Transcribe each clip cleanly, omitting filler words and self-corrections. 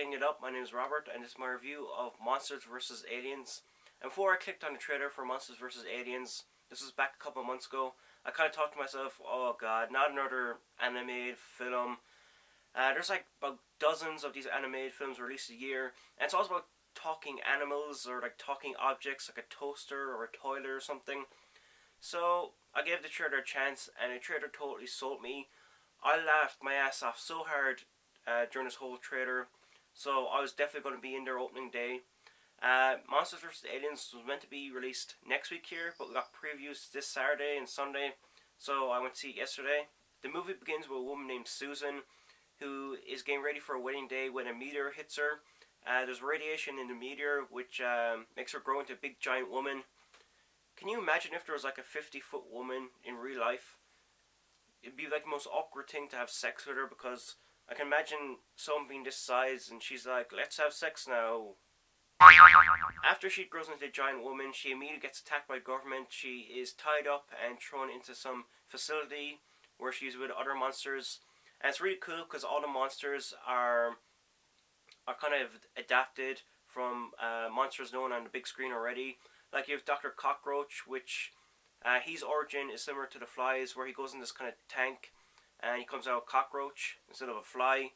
Getting It Up. My name is Robert, and this is my review of Monsters vs. Aliens. And before I clicked on the trailer for Monsters vs. Aliens, this was back a couple of months ago, I kind of thought to myself, oh god, not another animated film. There's like about dozens of these animated films released a year, and it's all about talking animals or like talking objects like a toaster or a toilet or something. So I gave the trailer a chance, and the trailer totally sold me. I laughed my ass off so hard during this whole trailer, so I was definitely going to be in there opening day. Monsters vs. Aliens was meant to be released next week here, but we got previews this Saturday and Sunday, so I went to see it yesterday. The movie begins with a woman named Susan, who is getting ready for a wedding day when a meteor hits her. There's radiation in the meteor, which makes her grow into a big giant woman. Can you imagine if there was like a 50-foot woman in real life? It'd be like the most awkward thing to have sex with her, because I can imagine someone being this size and she's like, let's have sex now. After she grows into a giant woman, she immediately gets attacked by government. She is tied up and thrown into some facility where she's with other monsters. And it's really cool because all the monsters are kind of adapted from monsters known on the big screen already. Like you have Dr. Cockroach, which his origin is similar to the Flies, where he goes in this kind of tank and he comes out a cockroach instead of a fly.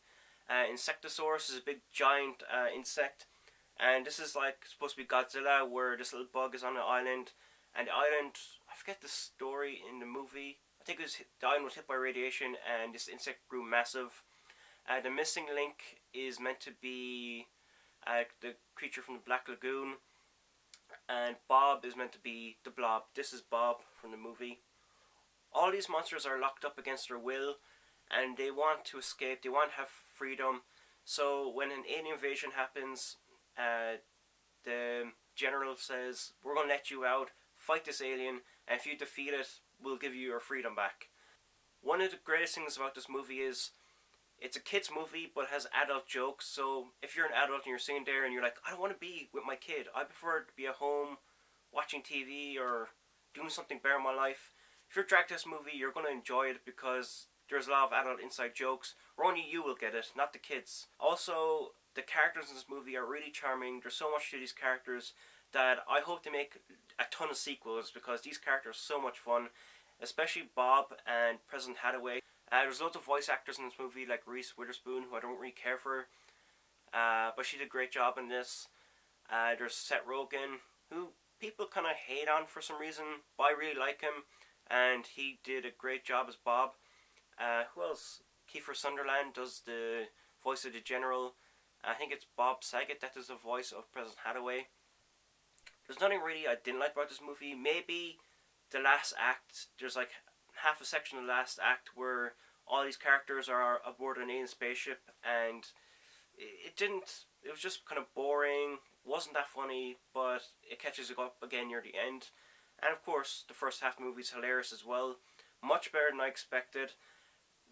Insectosaurus is a big giant insect, and this is like supposed to be Godzilla, where this little bug is on an island, and the island, I forget the story in the movie, I think the island was hit by radiation and this insect grew massive. The missing link is meant to be the creature from the Black Lagoon, and Bob is meant to be the Blob. This is Bob from the movie. All these monsters are locked up against their will, and they want to escape, they want to have freedom. So when an alien invasion happens, the general says, we're going to let you out, fight this alien, and if you defeat it, we'll give you your freedom back. One of the greatest things about this movie is, it's a kid's movie, but has adult jokes. So if you're an adult and you're sitting there and you're like, I don't want to be with my kid, I prefer to be at home watching TV or doing something better in my life. If you're dragged to this movie, you're going to enjoy it because there's a lot of adult inside jokes, or only you will get it, not the kids. Also, the characters in this movie are really charming. There's so much to these characters that I hope to make a ton of sequels, because these characters are so much fun, especially Bob and President Hathaway. There's loads of voice actors in this movie, like Reese Witherspoon, who I don't really care for, but she did a great job in this. There's Seth Rogen, who people kind of hate on for some reason, but I really like him, and he did a great job as Bob. Who else? Kiefer Sutherland does the voice of the General. I think it's Bob Saget that does the voice of President Hathaway. There's nothing really I didn't like about this movie. Maybe the last act, there's like half a section of the last act where all these characters are aboard an alien spaceship, and it was just kind of boring. It wasn't that funny, but it catches you up again near the end. And of course, the first half of the movie is hilarious as well. Much better than I expected.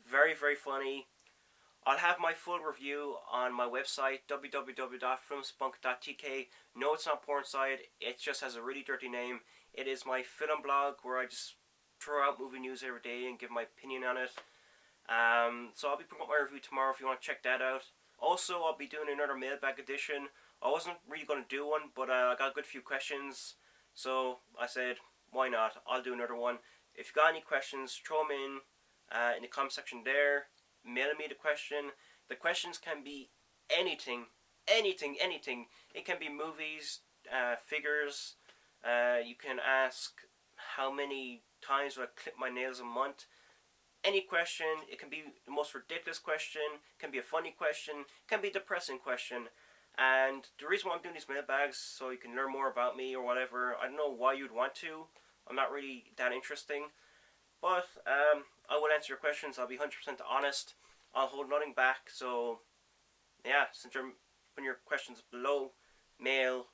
Very, very funny. I'll have my full review on my website, www.filmspunk.tk. No, it's not porn site. It just has a really dirty name. It is my film blog where I just throw out movie news every day and give my opinion on it. So I'll be putting up my review tomorrow if you want to check that out. Also, I'll be doing another mailbag edition. I wasn't really going to do one, but I got a good few questions, so I said, why not? I'll do another one. If you got any questions, throw them in the comment section there. Mail me the question. The questions can be anything. Anything. It can be movies, figures. You can ask how many times do I clip my nails a month. Any question. It can be the most ridiculous question. It can be a funny question. It can be a depressing question. And the reason why I'm doing these mailbags, so you can learn more about me or whatever. I don't know why you'd want to. I'm not really that interesting. But I will answer your questions. I'll be 100% honest. I'll hold nothing back. So yeah, since you're putting your questions below, mail,